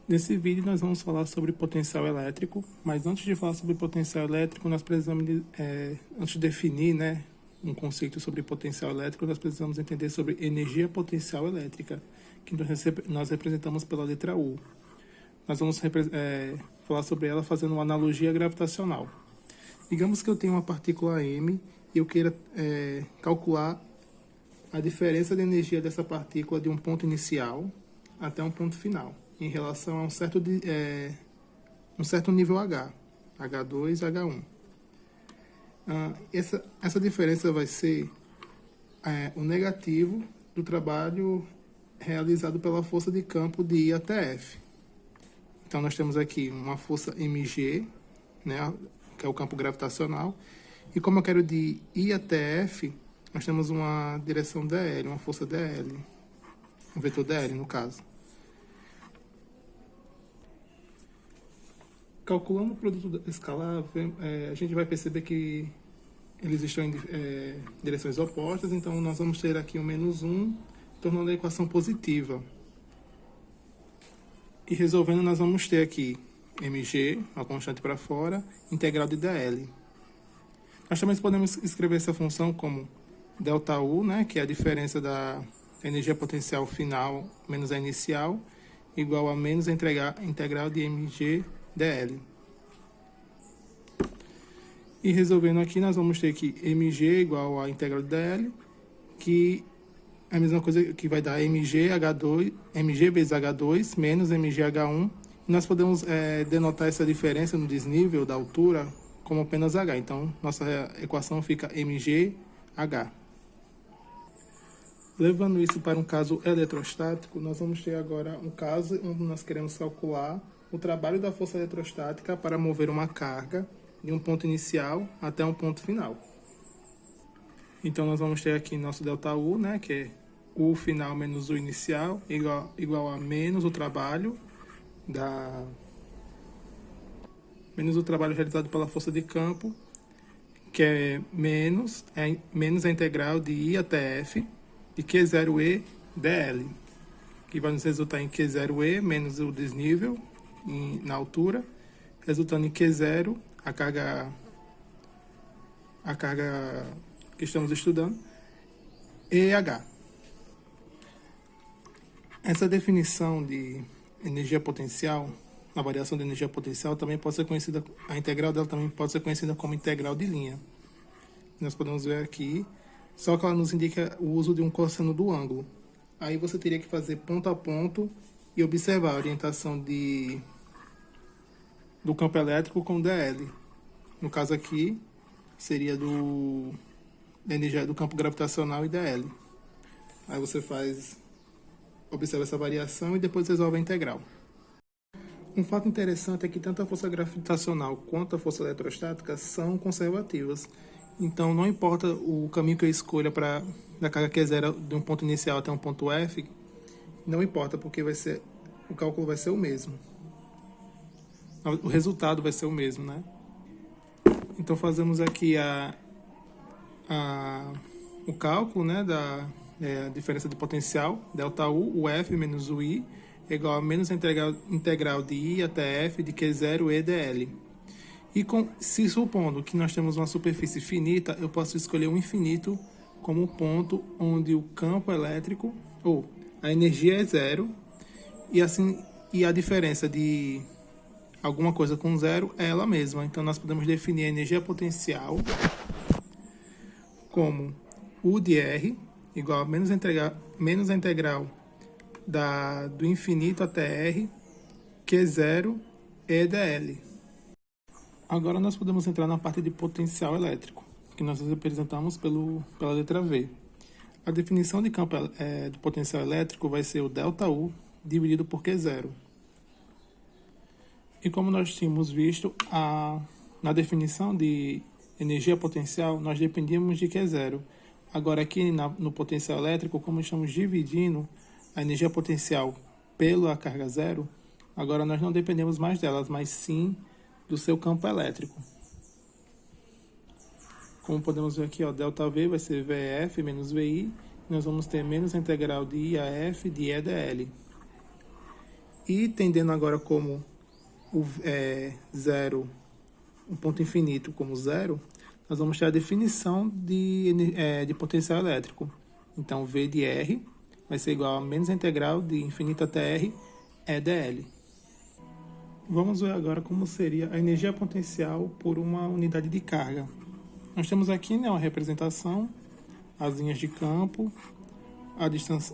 Nesse vídeo nós vamos falar sobre potencial elétrico, mas antes de falar sobre potencial elétrico, nós precisamos, antes de definir, um conceito sobre potencial elétrico, nós precisamos entender sobre energia potencial elétrica, que nós representamos pela letra U. Nós vamos falar sobre ela fazendo uma analogia gravitacional. Digamos que eu tenho uma partícula M e eu queira calcular a diferença de energia dessa partícula de um ponto inicial até um ponto final, em relação a um certo nível H, H2, H1. Essa diferença vai ser o negativo do trabalho realizado pela força de campo de I até F. Então, nós temos aqui uma força mg, que é o campo gravitacional, e como eu quero de I até F, nós temos uma direção dl, uma força dl, um vetor dl no caso. Calculando o produto escalar, a gente vai perceber que eles estão em direções opostas, então nós vamos ter aqui um -1, tornando a equação positiva. E resolvendo, nós vamos ter aqui mg, uma constante para fora, integral de dl. Nós também podemos escrever essa função como ΔU, que é a diferença da energia potencial final menos a inicial, igual a menos a integral de mg dl. E resolvendo aqui, nós vamos ter que mg igual a integral de dl, que é a mesma coisa que vai dar mg vezes h2 menos mgh1. E nós podemos denotar essa diferença no desnível da altura como apenas h. Então, nossa equação fica mgh. Levando isso para um caso eletrostático, nós vamos ter agora um caso onde nós queremos calcular o trabalho da força eletrostática para mover uma carga de um ponto inicial até um ponto final. Então, nós vamos ter aqui nosso ΔU, que é U final menos U inicial, igual a menos o trabalho realizado pela força de campo, que é menos a integral de I até F de Q0E dl, que vai nos resultar em Q0E menos o desnível na altura, resultando em Q0, a carga que estamos estudando, EH. Essa definição de energia potencial, a variação de energia potencial, também pode ser conhecida, a integral dela também pode ser conhecida como integral de linha. Nós podemos ver aqui, só que ela nos indica o uso de um cosseno do ângulo. Aí você teria que fazer ponto a ponto e observar a orientação do campo elétrico com dl. No caso aqui, seria da energia do campo gravitacional e dl. Aí você observa essa variação e depois resolve a integral. Um fato interessante é que tanto a força gravitacional quanto a força eletrostática são conservativas. Então, não importa o caminho que eu escolha da carga Q0 de um ponto inicial até um ponto F, não importa, porque o cálculo vai ser o mesmo. O resultado vai ser o mesmo, Então, fazemos aqui o cálculo, da diferença de potencial, ΔU, o F menos o I, é igual a menos a integral de I até F de Q0E dl. E se supondo que nós temos uma superfície finita, eu posso escolher um infinito como ponto onde o campo elétrico, ou a energia é zero, e a diferença de alguma coisa com zero é ela mesma. Então, nós podemos definir a energia potencial como U de R, igual a menos a integral do infinito até R, Q0 E dl. Agora nós podemos entrar na parte de potencial elétrico, que nós representamos pela letra V. A definição de campo do potencial elétrico vai ser o ΔU dividido por Q0. E como nós tínhamos visto, na definição de energia potencial, nós dependíamos de Q0. Agora aqui no potencial elétrico, como estamos dividindo a energia potencial pela carga zero, agora nós não dependemos mais delas, mas sim do seu campo elétrico. Como podemos ver aqui, ΔV vai ser VF menos VI, nós vamos ter menos a integral de I a F de E dl. E tendendo agora como zero, um ponto infinito como zero, nós vamos ter a definição de potencial elétrico. Então, V de R vai ser igual a menos a integral de infinito até R E dl. Vamos ver agora como seria a energia potencial por uma unidade de carga. Nós temos aqui, né, uma representação, as linhas de campo,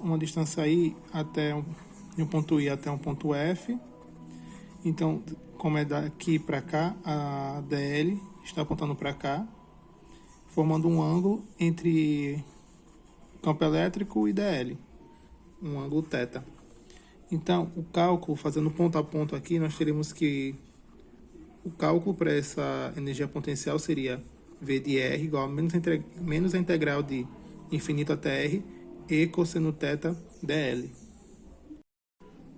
uma distância I de um ponto I até um ponto F. Então, como é daqui para cá, a dl está apontando para cá, formando um ângulo entre campo elétrico e dl, um ângulo θ. Então, o cálculo, fazendo ponto a ponto aqui, nós teremos que o cálculo para essa energia potencial seria V de R igual a menos a integral de infinito até R e cosseno θ dl.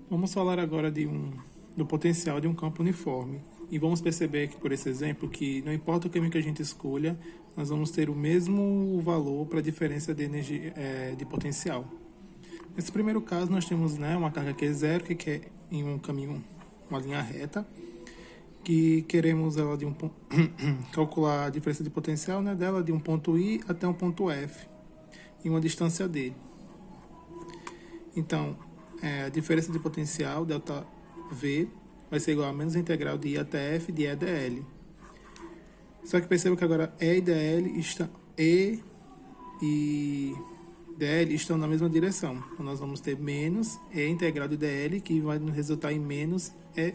Vamos falar agora do potencial de um campo uniforme. E vamos perceber aqui por esse exemplo que não importa o caminho que a gente escolha, nós vamos ter o mesmo valor para a diferença de energia de potencial. Nesse primeiro caso, nós temos, né, uma carga que é zero, que é em um caminho, uma linha reta, que queremos ela calcular a diferença de potencial, né, dela de um ponto I até um ponto F, em uma distância D. Então, a diferença de potencial, delta V, vai ser igual a menos a integral de I até F de E dl. Só que perceba que agora E e dl estão na mesma direção. Então, nós vamos ter menos E integral de dl, que vai nos resultar em menos ED.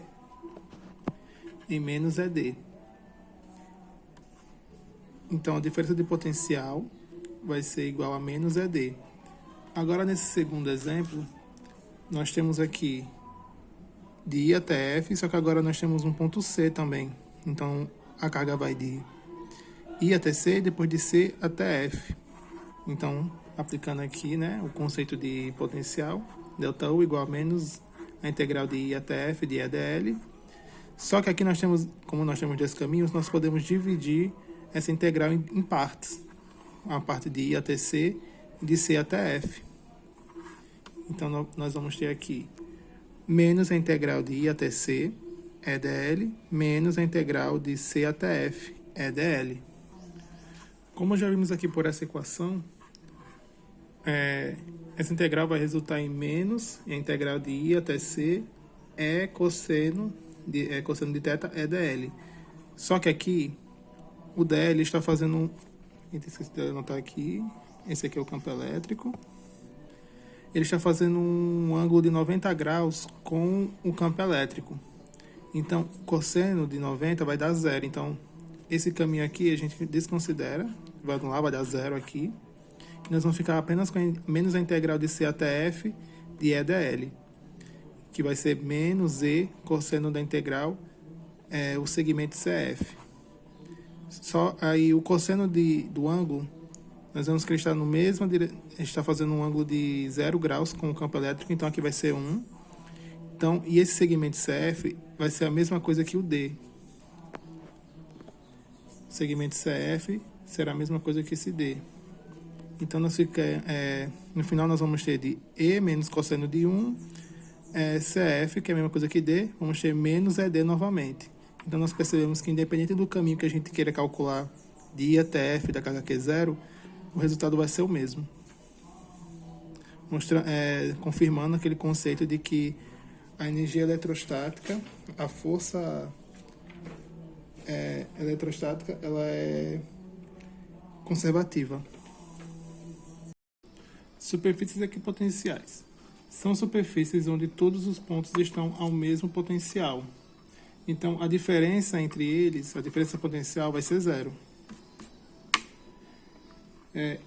Então, a diferença de potencial vai ser igual a menos ED. Agora, nesse segundo exemplo, nós temos aqui de I até F, só que agora nós temos um ponto C também. Então, a carga vai de I até C e depois de C até F. Então, aplicando aqui, né, o conceito de potencial, ΔU igual a menos a integral de I até F de E dl. Só que aqui nós temos, como nós temos dois caminhos, nós podemos dividir essa integral em partes. A parte de I até C e de C até F. Então, nós vamos ter aqui menos a integral de I até C, E dl, menos a integral de C até F, E dl. Como já vimos aqui por essa equação, essa integral vai resultar em menos a integral de I até C cosseno de θ E dl. Só que aqui, o dl está fazendo esqueci de anotar aqui, esse aqui é o campo elétrico. Ele está fazendo um ângulo de 90 graus com o campo elétrico. Então, cosseno de 90 vai dar zero. Então, esse caminho aqui a gente desconsidera. Vai anular, vai dar zero aqui. E nós vamos ficar apenas com menos a integral de C até F de E dl, que vai ser menos E cosseno da integral, o segmento CF. Só aí o cosseno do ângulo, nós vemos que ele está no mesmo ele está fazendo um ângulo de 0 graus com o campo elétrico, então aqui vai ser 1. Então, e esse segmento CF vai ser a mesma coisa que o D. O segmento CF será a mesma coisa que esse D. Então, no final nós vamos ter de E menos cosseno de 1, CF, que é a mesma coisa que D, vamos ter menos ED novamente. Então, nós percebemos que independente do caminho que a gente queira calcular de I até F da carga Q0, o resultado vai ser o mesmo. Confirmando aquele conceito de que a energia eletrostática, a força eletrostática, ela é conservativa. Superfícies equipotenciais. São superfícies onde todos os pontos estão ao mesmo potencial. Então, a diferença entre eles, a diferença potencial vai ser zero.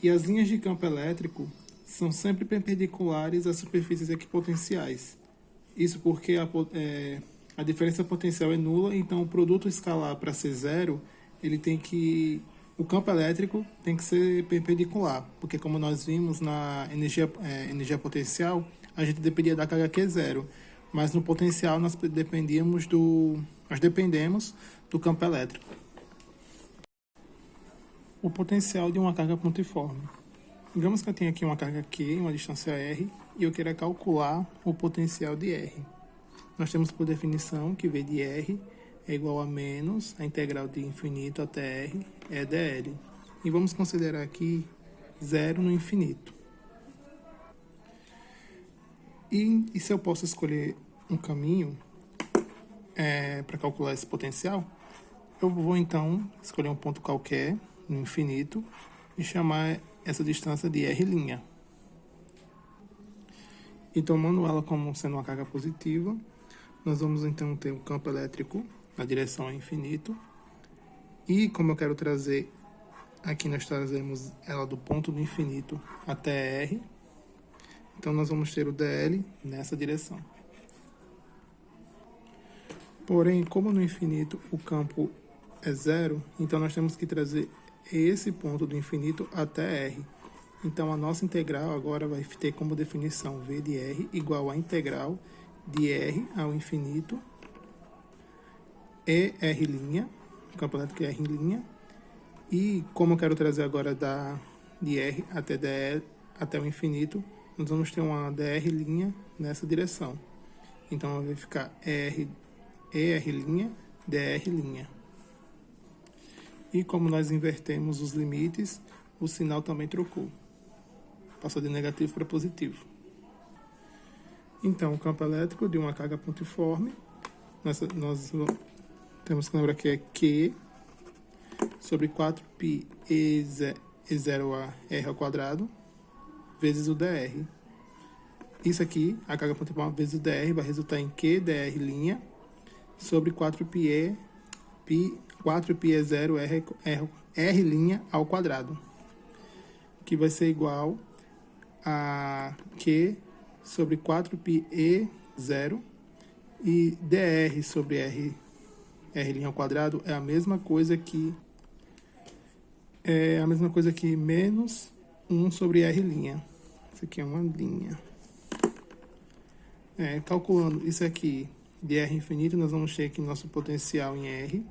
E as linhas de campo elétrico são sempre perpendiculares às superfícies equipotenciais. Isso porque a diferença potencial é nula, então o produto escalar para ser zero, o campo elétrico tem que ser perpendicular, porque como nós vimos na energia potencial, a gente dependia da carga Q0, mas no potencial nós dependemos do campo elétrico. O potencial de uma carga pontiforme. Digamos que eu tenho aqui uma carga Q, uma distância R, e eu queira calcular o potencial de R. nós temos por definição que V de R é igual a menos a integral de infinito até R é dl. E vamos considerar aqui zero no infinito. E se eu posso escolher um caminho para calcular esse potencial, eu vou então escolher um ponto qualquer no infinito e chamar essa distância de R'. E tomando ela como sendo uma carga positiva, nós vamos então ter um campo elétrico na direção ao infinito. E como eu quero trazer, aqui nós trazemos ela do ponto do infinito até R. Então nós vamos ter o dl nessa direção. Porém, como no infinito o campo é zero, então nós temos que trazer esse ponto do infinito até R. Então, a nossa integral agora vai ter como definição V de R igual a integral de R ao infinito e R', campo elétrico é R', e como eu quero trazer agora de R até o infinito, nós vamos ter uma dr' nessa direção. Então, vai ficar ER', dr'. E como nós invertemos os limites, o sinal também trocou. Passou de negativo para positivo. Então, o campo elétrico de uma carga pontiforme, nós temos que lembrar que é Q sobre 4π E0A R ao quadrado, vezes o dr. Isso aqui, a carga pontiforme vezes o dr, vai resultar em Q dr' sobre 4π E0 R' ao quadrado, que vai ser igual a Q sobre 4π E0 e dr sobre R' ao quadrado é a mesma coisa que menos 1 sobre R'. Isso aqui é uma linha. Calculando isso aqui de R infinito, nós vamos ter que nosso potencial em R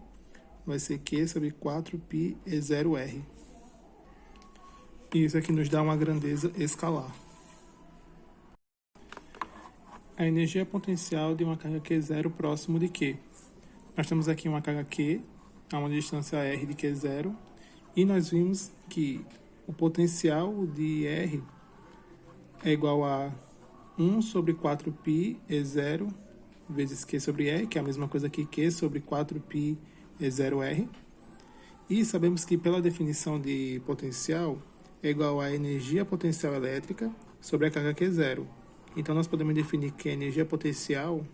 vai ser Q sobre 4π E0R. E isso aqui nos dá uma grandeza escalar. A energia potencial de uma carga Q0 próximo de Q. Nós temos aqui uma carga Q a uma distância R de Q0 e nós vimos que o potencial de R é igual a 1 sobre 4π E0 vezes Q sobre R, que é a mesma coisa que Q sobre 4π E0R. E sabemos que pela definição de potencial é igual a energia potencial elétrica sobre a carga Q0. Então, nós podemos definir que a energia potencial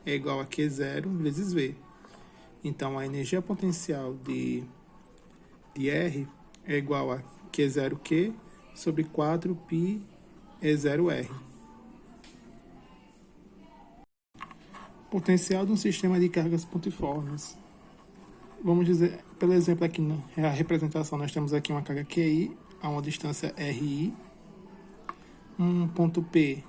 é igual a Q0 vezes V. Então, a energia potencial de R é igual a Q0Q sobre 4π E0R. Potencial de um sistema de cargas pontiformes. Vamos dizer, pelo exemplo aqui na representação, nós temos aqui uma carga QI a uma distância RI, um ponto P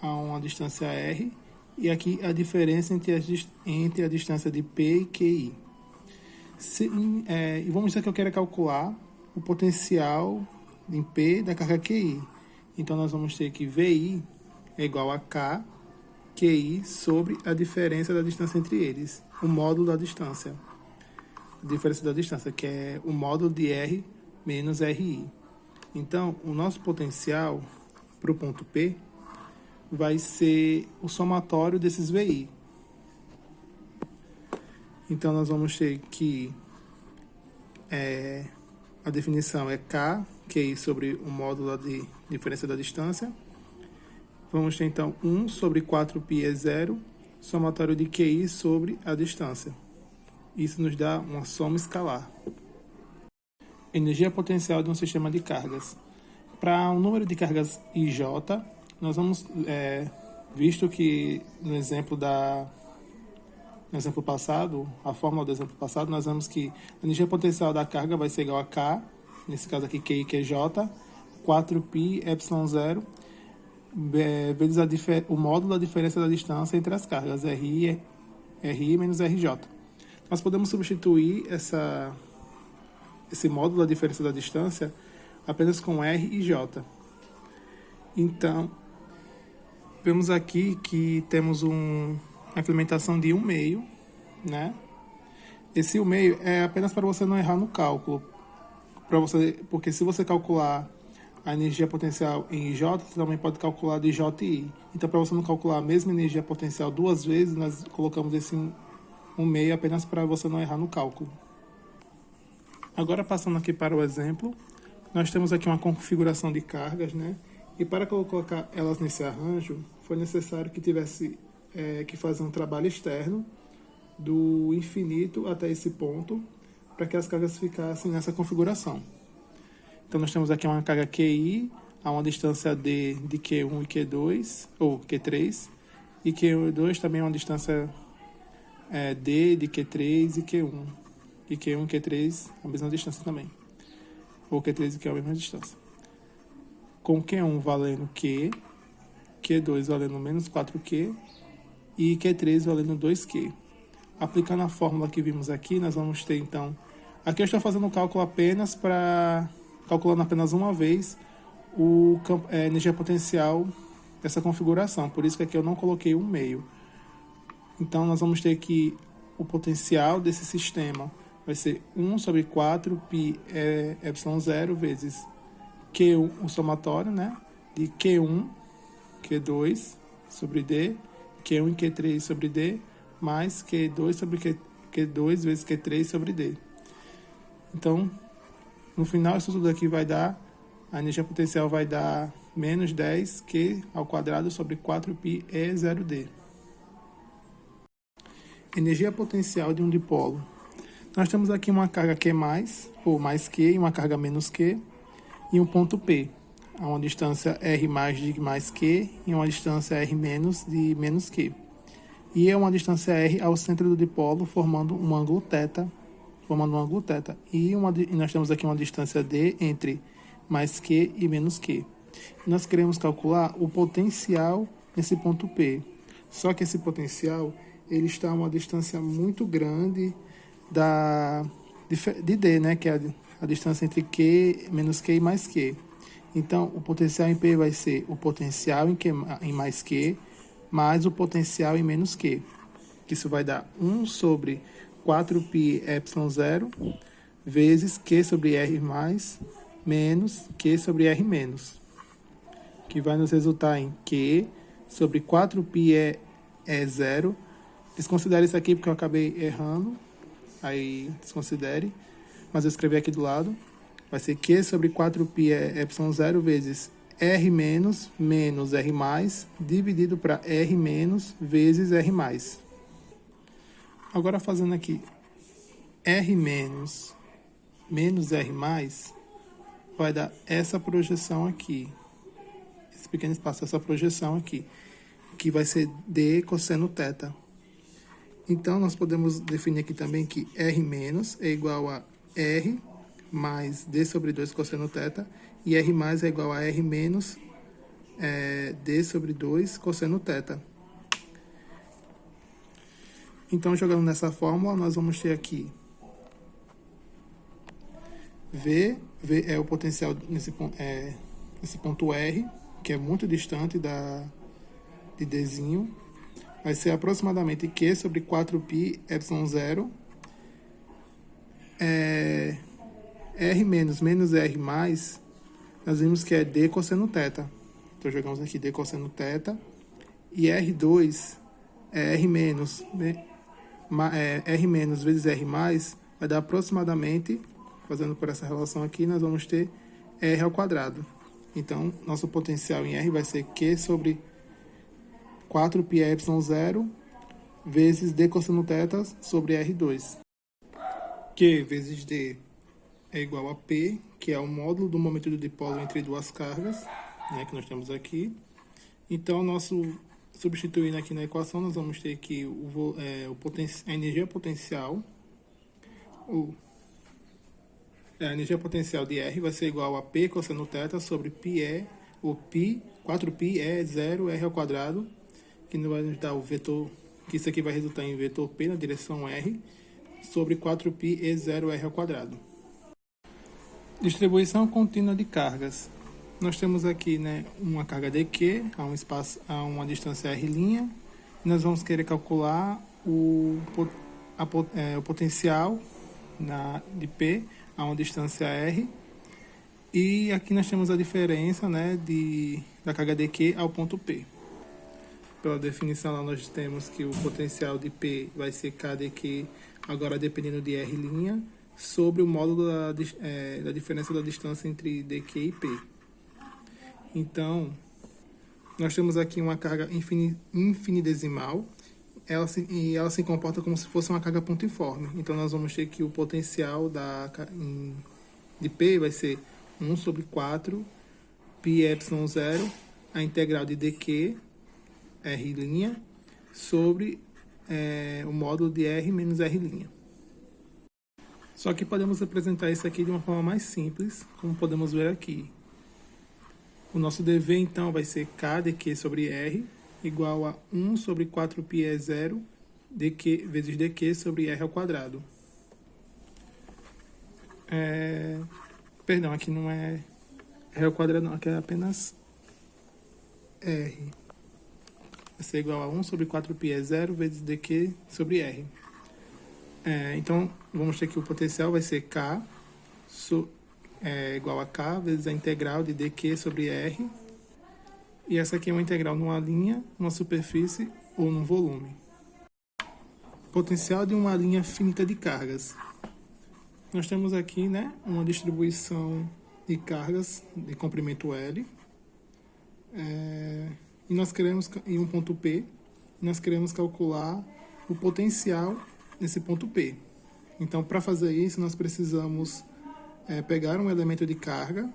a uma distância R, e aqui a diferença entre a distância de P e QI. E vamos dizer que eu quero calcular o potencial em P da carga QI. Então, nós vamos ter que VI é igual a K, QI sobre a diferença da distância entre eles, o módulo da distância. A diferença da distância, que é o módulo de R menos RI. Então, o nosso potencial para o ponto P vai ser o somatório desses VI. Então, nós vamos ter que a definição é K, QI sobre o módulo de diferença da distância. Vamos ter, então, 1 sobre 4π E0, somatório de QI sobre a distância. Isso nos dá uma soma escalar. Energia potencial de um sistema de cargas. Para um número de cargas IJ, nós vamos, visto que no exemplo passado, a fórmula do exemplo passado, nós vemos que a energia potencial da carga vai ser igual a K, nesse caso aqui QI, QJ, 4π ε0, vezes o módulo da diferença da distância entre as cargas, RI menos RJ. Nós podemos substituir esse módulo da diferença da distância apenas com R e J. Então, vemos aqui que temos a implementação de 1/2, né? Esse 1/2 é apenas para você não errar no cálculo, porque se você calcular a energia potencial em J, você também pode calcular de JI. Então, para você não calcular a mesma energia potencial duas vezes, nós colocamos esse 1/2 apenas para você não errar no cálculo. Agora, passando aqui para o exemplo, nós temos aqui uma configuração de cargas, né? E para colocar elas nesse arranjo, foi necessário que tivesse que fazer um trabalho externo do infinito até esse ponto, para que as cargas ficassem nessa configuração. Então, nós temos aqui uma carga QI a uma distância D de Q1 e Q2, ou Q3, e Q2 também é uma distância D de Q3 e Q1. E Q1 e Q3 a mesma distância também. Ou Q3 e Q é a mesma distância. Com Q1 valendo Q, Q2 valendo menos 4Q e Q3 valendo 2Q. Aplicando a fórmula que vimos aqui, nós vamos ter, então... Aqui eu estou fazendo o cálculo apenas calculando apenas uma vez a energia potencial dessa configuração. Por isso que aqui eu não coloquei 1/2. Então, nós vamos ter que o potencial desse sistema vai ser 1 sobre 4 π ε0 vezes Q1, o somatório, né? De Q1, Q2 sobre D, Q1 e Q3 sobre D, mais Q2 sobre Q2 vezes Q3 sobre D. Então, no final, isso tudo aqui vai dar, a energia potencial vai dar menos 10Q ao quadrado sobre 4π E0D. Energia potencial de um dipolo. Nós temos aqui uma carga Q+, ou mais Q, e uma carga menos Q, e um ponto P, a uma distância R+ de mais Q, e uma distância R- de menos Q. E é uma distância R ao centro do dipolo, formando um ângulo θ. E nós temos aqui uma distância D entre mais Q e menos Q. Nós queremos calcular o potencial nesse ponto P. Só que esse potencial ele está a uma distância muito grande de D, né? Que é a distância entre Q, menos Q e mais Q. Então, o potencial em P vai ser o potencial em mais Q mais o potencial em menos Q. Isso vai dar 1 sobre 4π ε0 vezes Q sobre R+, menos Q sobre R-, que vai nos resultar em Q sobre 4π E0. Desconsidere isso aqui porque eu acabei errando, aí desconsidere, mas eu escrevi aqui do lado. Vai ser Q sobre 4π ε0 vezes R- menos R+, dividido para R- vezes R+. Agora, fazendo aqui R- menos R+, vai dar essa projeção aqui. Esse pequeno espaço, essa projeção aqui, que vai ser D cosseno θ. Então, nós podemos definir aqui também que R- é igual a R mais D sobre 2 cosseno θ, e R+ é igual a R menos D sobre 2 cosseno θ. Então, jogando nessa fórmula, nós vamos ter aqui V é o potencial nesse ponto R, que é muito distante de Dzinho. Vai ser aproximadamente Q sobre 4π ε0. R- menos R+, nós vimos que é D cosseno θ. Então, jogamos aqui D cosseno θ. E R2 é R menos vezes R+, vai dar aproximadamente, fazendo por essa relação aqui, nós vamos ter R ao quadrado. Então, nosso potencial em R vai ser Q sobre 4π ε0 vezes D cosseno θ sobre R2. Q vezes D é igual a P, que é o módulo do momento do dipolo entre duas cargas, né, que nós temos aqui. Então, substituindo aqui na equação, nós vamos ter que a energia potencial, a energia potencial de R vai ser igual a P cosseno θ sobre π, 4π E0 R ao quadrado, que vai nos dar o vetor, que isso aqui vai resultar em vetor P na direção R, sobre 4π E0 R ao quadrado. Distribuição contínua de cargas. Nós temos aqui, né, uma carga dQ a uma distância R', Nós vamos querer calcular o potencial de P a uma distância R. E aqui nós temos a diferença, né, da carga dQ ao ponto P. Pela definição lá nós temos que o potencial de P vai ser KdQ, agora dependendo de R', sobre o módulo da diferença da distância entre dQ e P. Então, nós temos aqui uma carga infinitesimal, ela se comporta como se fosse uma carga pontiforme. Então, nós vamos ter que o potencial de P vai ser 1 sobre 4 πε0, a integral de dq, R', sobre o módulo de R menos R'. Só que podemos representar isso aqui de uma forma mais simples, como podemos ver aqui. O nosso dv, então, vai ser k dq sobre R, igual a 1 sobre 4 πe0 dq vezes dq sobre R ao quadrado. Perdão, aqui não é R ao quadrado, não, aqui é apenas R. Vai ser igual a 1 sobre 4 πe0 vezes dq sobre R. Então, vamos ter que o potencial vai ser K igual a K vezes a integral de dq sobre R. E essa aqui é uma integral numa linha, numa superfície ou num volume. Potencial de uma linha finita de cargas. Nós temos aqui, né, uma distribuição de cargas de comprimento L. E nós queremos, em um ponto P, nós queremos calcular o potencial nesse ponto P. Então, para fazer isso, nós precisamos pegar um elemento de carga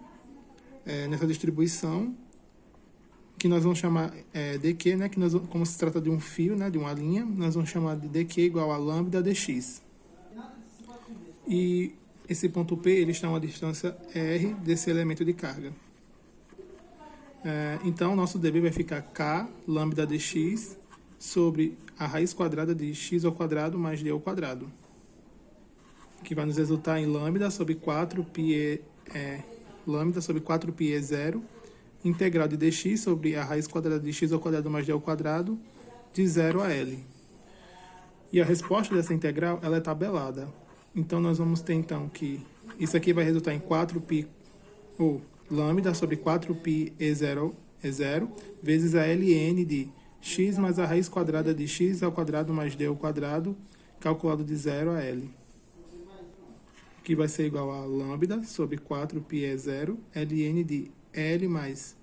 nessa distribuição, que nós vamos chamar dq, né, como se trata de um fio, né, de uma linha, nós vamos chamar de dq igual a lambda dx. E esse ponto P ele está a uma distância r desse elemento de carga. Então, nosso dv vai ficar k lambda dx sobre a raiz quadrada de x ao quadrado mais d ao quadrado, que vai nos resultar em lambda sobre 4 πe0 integral de dx sobre a raiz quadrada de x ao quadrado mais d ao quadrado de 0 a L. E a resposta dessa integral ela é tabelada. Então, nós vamos ter então que isso aqui vai resultar em 4π, ou lambda sobre 4πe0 vezes a ln de x mais a raiz quadrada de x ao quadrado mais d ao quadrado, calculado de 0 a L. Que vai ser igual a lambda sobre 4πe0 ln de L mais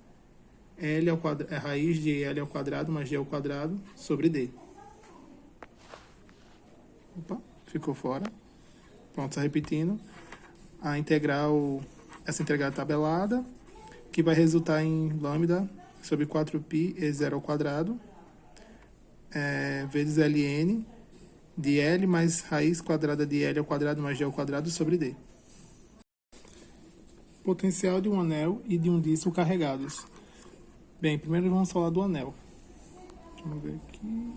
L ao quadrado, raiz de L ao quadrado mais D ao quadrado sobre D. Opa, ficou fora. Pronto, só repetindo. Essa integral tabelada, que vai resultar em lambda sobre 4πe0 ao quadrado, vezes ln de L mais raiz quadrada de L ao quadrado mais D ao quadrado sobre D. Potencial de um anel e de um disco carregados. Bem, primeiro vamos falar do anel. Deixa eu ver aqui.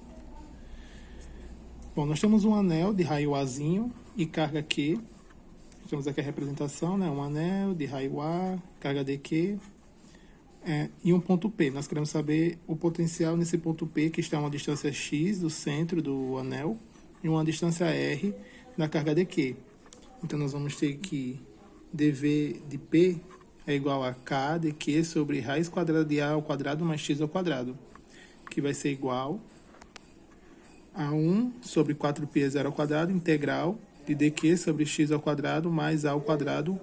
Bom, nós temos um anel de raio Azinho e carga Q. Temos aqui a representação, né? Um anel de raio A, carga dQ, e um ponto P. Nós queremos saber o potencial nesse ponto P, que está a uma distância x do centro do anel e uma distância r da carga dQ. Então, nós vamos ter que dV de P é igual a K dQ sobre raiz quadrada de A ao quadrado mais x ao quadrado, que vai ser igual a 1 sobre 4πe0 ao quadrado, integral de dq sobre x ao quadrado mais a ao quadrado,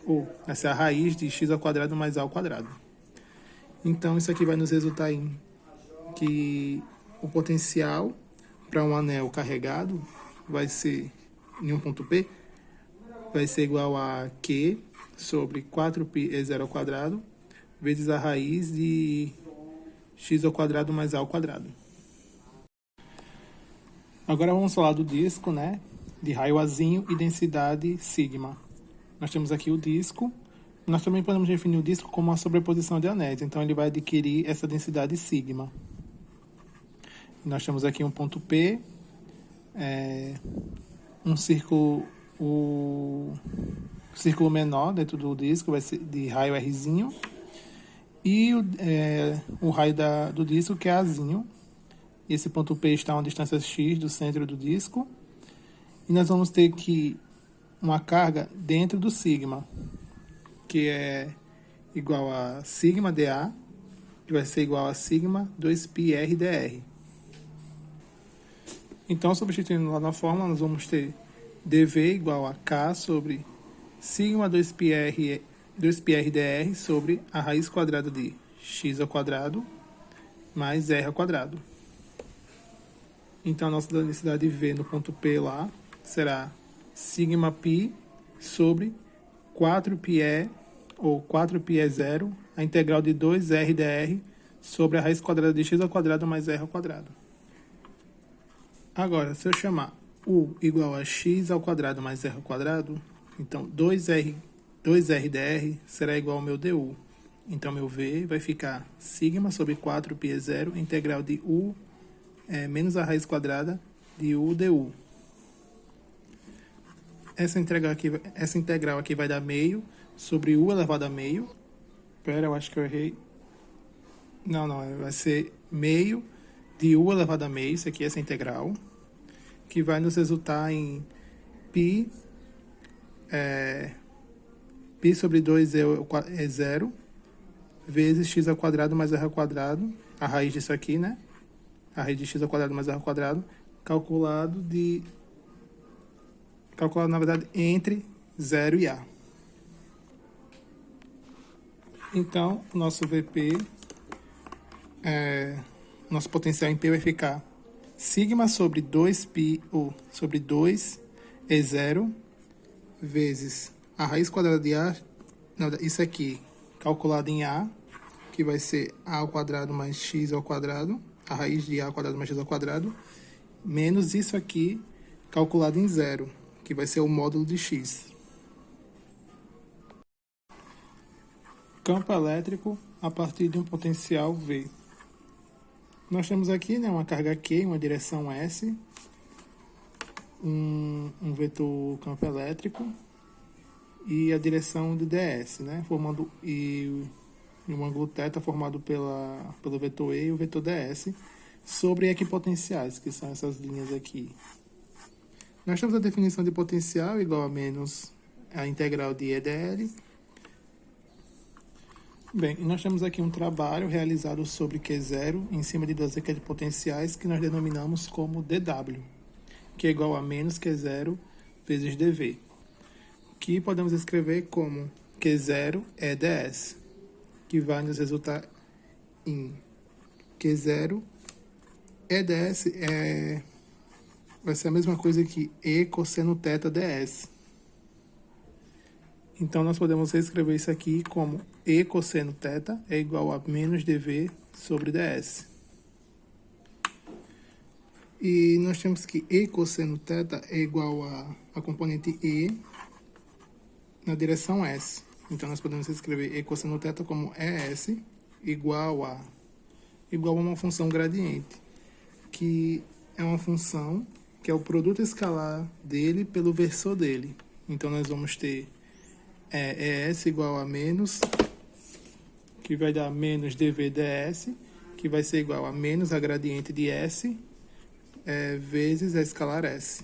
ou essa é a raiz de x ao quadrado mais a ao quadrado. Então, isso aqui vai nos resultar em que o potencial para um anel carregado vai ser, em um ponto P, vai ser igual a Q sobre 4πe0 ao quadrado vezes a raiz de x ao quadrado mais a ao quadrado. Agora vamos falar do disco, né, de raio Azinho e densidade sigma. Nós temos aqui o disco. Nós também podemos definir o disco como uma sobreposição de anéis. Então, ele vai adquirir essa densidade sigma. Nós temos aqui um ponto P, um círculo, o círculo menor dentro do disco vai ser de raio Rzinho, e o raio do disco, que é Azinho, e esse ponto P está a uma distância x do centro do disco. E nós vamos ter que uma carga dentro do sigma, que é igual a sigma dA, que vai ser igual a sigma 2πr dr. Então, substituindo lá na fórmula, nós vamos ter dV igual a K sobre sigma 2πr dr sobre a raiz quadrada de x ao quadrado mais r ao quadrado. Então, a nossa densidade V no ponto P lá será sigma π sobre 4πe, ou 4πe0, a integral de 2r dr sobre a raiz quadrada de x ao quadrado mais r ao quadrado. Agora, se eu chamar u igual a x ao quadrado mais r ao quadrado, então 2r dr será igual ao meu du. Então, meu V vai ficar sigma sobre 4πe0, integral de u menos a raiz quadrada de u du. Essa integral aqui vai dar meio sobre u elevado a meio. Espera, eu acho que eu errei. Não, vai ser meio de u elevado a meio, isso aqui é essa integral, que vai nos resultar em π sobre 2 é 0, vezes x ao quadrado mais r ao quadrado, a raiz disso aqui, né? A raiz de x ao quadrado mais r ao quadrado, calculado, na verdade, entre 0 e a. Então, o nosso VP, nosso potencial em P vai ficar sigma sobre 2π, ou sobre 2 é 0, vezes a raiz quadrada de A, não, isso aqui, calculado em A, que vai ser A ao quadrado mais X ao quadrado, a raiz de A ao quadrado mais X ao quadrado, menos isso aqui, calculado em 0, que vai ser o módulo de X. Campo elétrico a partir de um potencial V. Nós temos aqui, né, uma carga Q, uma direção S, um vetor campo elétrico e a direção de ds, né, formando um ângulo θ formado pelo vetor E e o vetor ds sobre equipotenciais, que são essas linhas aqui. Nós temos a definição de potencial igual a menos a integral de E dl. Bem, nós temos aqui um trabalho realizado sobre Q0 em cima de duas equipotenciais que nós denominamos como dW, que é igual a menos Q0 vezes dV, que podemos escrever como Q0 é ds, que vai nos resultar em Q0 é ds, vai ser a mesma coisa que E cosseno θ ds. Então, nós podemos reescrever isso aqui como E cosseno θ é igual a menos dV sobre ds. E nós temos que E cosseno θ é igual a componente E na direção S. Então, nós podemos escrever E cosseno θ como ES igual a uma função gradiente, que é uma função que é o produto escalar dele pelo versor dele. Então, nós vamos ter ES igual a menos, que vai dar menos dV ds, que vai ser igual a menos a gradiente de S, vezes a escalar S.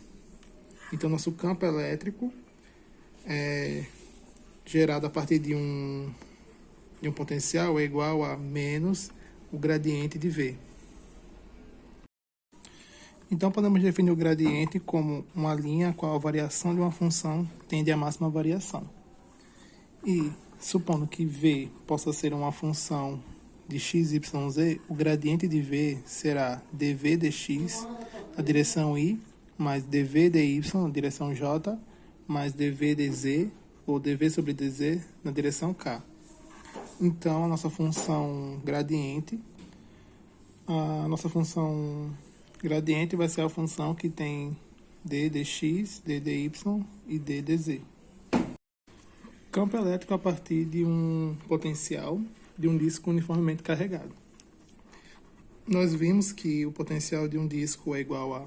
Então, nosso campo elétrico gerado a partir de um potencial é igual a menos o gradiente de V. Então, podemos definir o gradiente como uma linha a qual a variação de uma função tende à máxima variação. E, supondo que V possa ser uma função de x, y, z, o gradiente de V será dV dx na direção y, mais dV dy na direção j, mais dV dz, ou dV sobre dz na direção k. Então, a nossa função gradiente vai ser a função que tem d dx, d dy e d dz. Campo elétrico a partir de um potencial de um disco uniformemente carregado. Nós vimos que o potencial de um disco é igual a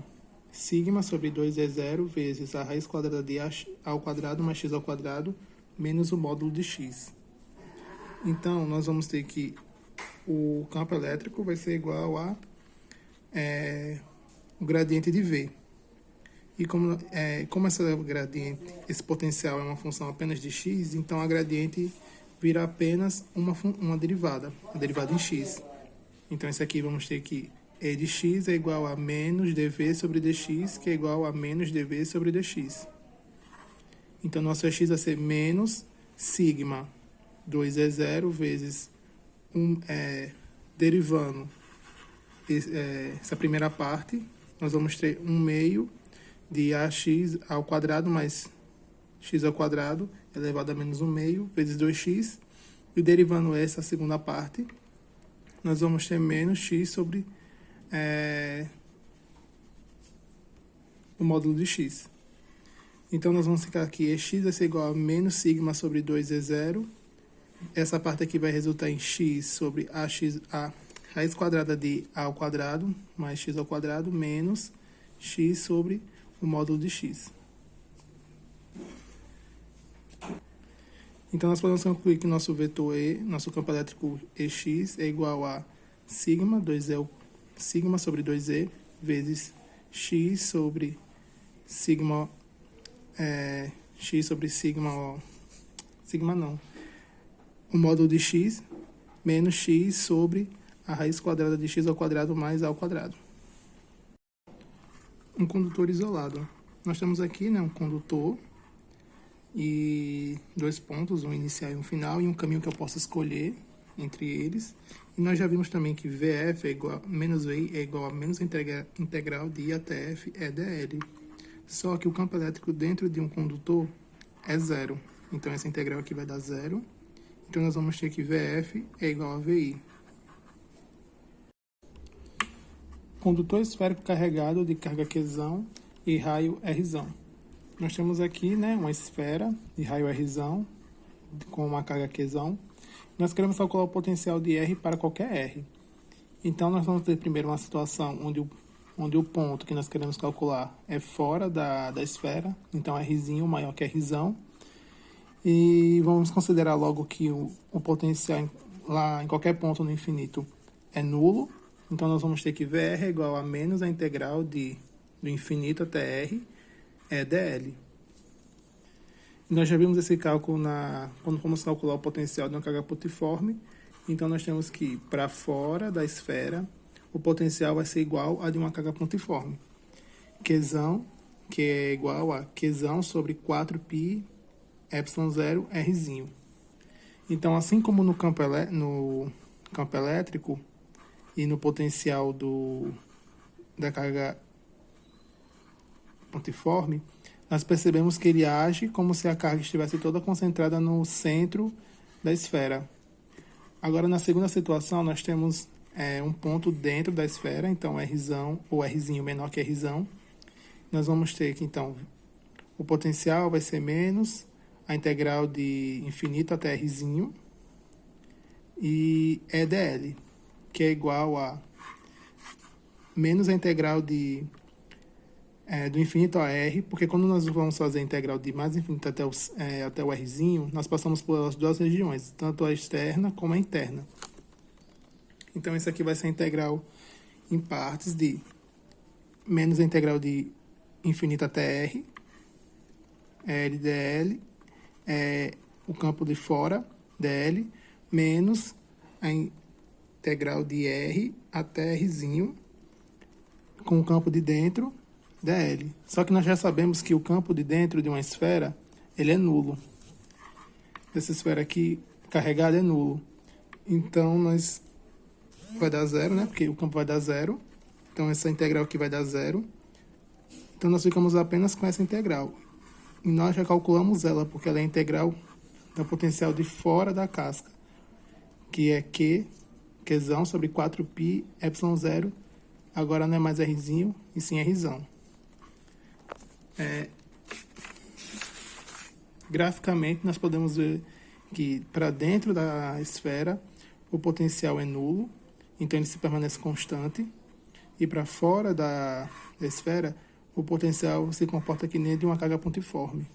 sigma sobre 2E0 vezes a raiz quadrada de A ao quadrado mais x ao quadrado menos o módulo de x. Então, nós vamos ter que o campo elétrico vai ser igual a o gradiente de V. E como essa gradiente, esse potencial é uma função apenas de x, então a gradiente vira apenas uma derivada, a derivada em x. Então, isso aqui vamos ter que E de x é igual a menos dv sobre dx, que é igual a menos dv sobre dx. Então, nosso X vai ser menos sigma 2 é 0 vezes derivando essa primeira parte, nós vamos ter 1 meio de ax ao quadrado mais x ao quadrado elevado a menos 1 meio vezes 2x. E derivando essa segunda parte, nós vamos ter menos x sobre o módulo de x. Então, nós vamos ficar aqui, x vai ser igual a menos sigma sobre 2 é 0. Essa parte aqui vai resultar em x sobre a raiz quadrada de a ao quadrado, mais x ao quadrado, menos x sobre o módulo de x. Então, nós podemos concluir que nosso vetor E, nosso campo elétrico EX, é igual a sigma, 2E, sigma sobre 2E, vezes x sobre sigma, x sobre sigma não, o módulo de x, menos x sobre a raiz quadrada de x ao quadrado mais a ao quadrado. Um condutor isolado. Nós temos aqui, um condutor e 2 pontos, um inicial e um final, e um caminho que eu posso escolher entre eles. E nós já vimos também que VF é igual, menos VI é igual a menos integral de I até F é dl. Só que o campo elétrico dentro de um condutor é zero. Então, essa integral aqui vai dar zero. Então, nós vamos ter que VF é igual a VI. Condutor esférico carregado de carga Qzão e raio Rzão. Nós temos aqui, uma esfera de raio Rzão com uma carga Qzão. Nós queremos calcular o potencial de R para qualquer R. Então, nós vamos ter primeiro uma situação onde o ponto que nós queremos calcular é fora da esfera. Então, Rzinho maior que Rzão. E vamos considerar logo que o potencial lá em qualquer ponto no infinito é nulo. Então, nós vamos ter que VR é igual a menos a integral do infinito até R é dl. Nós já vimos esse cálculo quando vamos calcular o potencial de uma carga pontiforme. Então, nós temos que, para fora da esfera, o potencial vai ser igual a de uma carga pontiforme. Qzão, que é igual a Qzão sobre 4π ε0 Rzinho. Então, assim como no campo elétrico e no potencial da carga pontiforme, nós percebemos que ele age como se a carga estivesse toda concentrada no centro da esfera. Agora, na segunda situação, nós temos um ponto dentro da esfera, então Rzão ou Rzinho menor que Rzão. Nós vamos ter que, então, o potencial vai ser menos a integral de infinito até Rzinho e E dl, que é igual a menos a integral do infinito a R, porque quando nós vamos fazer a integral de mais infinito até o Rzinho, nós passamos pelas duas regiões, tanto a externa como a interna. Então, isso aqui vai ser a integral em partes de menos a integral de infinito até R, L dl, o campo de fora, dl, menos a integral de R até Rzinho, com o campo de dentro, dl. Só que nós já sabemos que o campo de dentro de uma esfera, ele é nulo. Essa esfera aqui carregada é nulo. Então, vai dar zero, porque o campo vai dar zero. Então, essa integral aqui vai dar zero. Então, nós ficamos apenas com essa integral. E nós já calculamos ela, porque ela é a integral da potencial de fora da casca, que é Qzão sobre 4π ε0. Agora não é mais Rzinho, e sim Rzão. Graficamente, nós podemos ver que para dentro da esfera o potencial é nulo, então ele se permanece constante, e para fora da esfera o potencial se comporta que nem de uma carga pontiforme.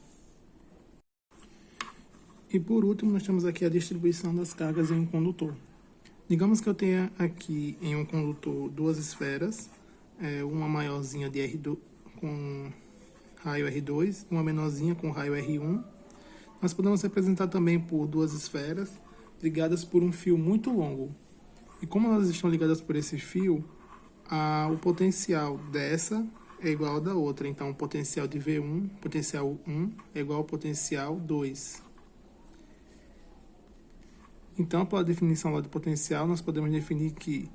E por último, nós temos aqui a distribuição das cargas em um condutor. Digamos que eu tenha aqui em um condutor duas esferas, uma maiorzinha de R2 com raio R2, uma menorzinha com raio R1. Nós podemos representar também por duas esferas ligadas por um fio muito longo. E como elas estão ligadas por esse fio, o potencial dessa é igual ao da outra. Então, o potencial de V1, potencial 1, é igual ao potencial 2. Então, pela definição lá do potencial, nós podemos definir que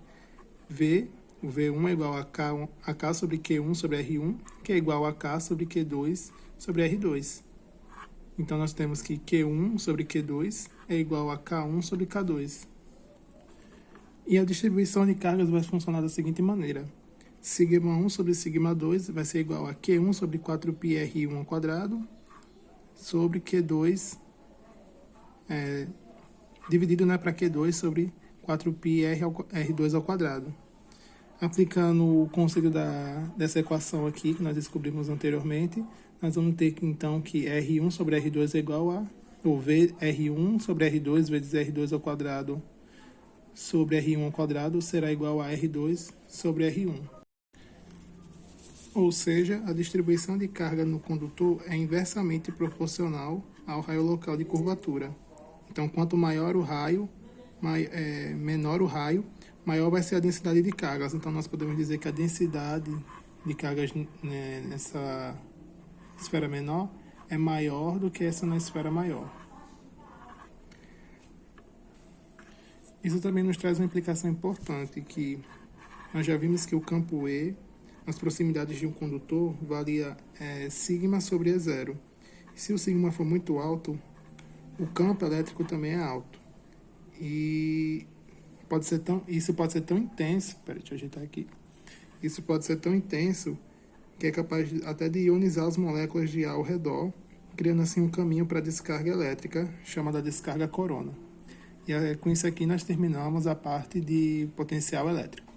o V1 é igual a K sobre Q1 sobre R1, que é igual a K sobre Q2 sobre R2. Então, nós temos que Q1 sobre Q2 é igual a K1 sobre K2. E a distribuição de cargas vai funcionar da seguinte maneira. Sigma 1 sobre sigma 2 vai ser igual a Q1 sobre 4πr1 ao quadrado sobre Q2 dividido para Q2 sobre 4πr2 ao quadrado. Aplicando o conceito dessa equação aqui, que nós descobrimos anteriormente, nós vamos ter então que R1 sobre R2 é igual a, ou R1 sobre R2 vezes R2 ao quadrado sobre R1 ao quadrado será igual a R2 sobre R1. Ou seja, a distribuição de carga no condutor é inversamente proporcional ao raio local de curvatura. Então, quanto maior o raio, menor o raio, maior vai ser a densidade de cargas. Então, nós podemos dizer que a densidade de cargas nessa esfera menor é maior do que essa na esfera maior. Isso também nos traz uma implicação importante, que nós já vimos que o campo E, nas proximidades de um condutor, varia sigma sobre E0. Se o sigma for muito alto, o campo elétrico também é alto. E isso pode ser tão intenso, deixa eu ajeitar aqui. Isso pode ser tão intenso que é capaz até de ionizar as moléculas de ar ao redor, criando assim um caminho para a descarga elétrica, chamada descarga corona. E com isso aqui nós terminamos a parte de potencial elétrico.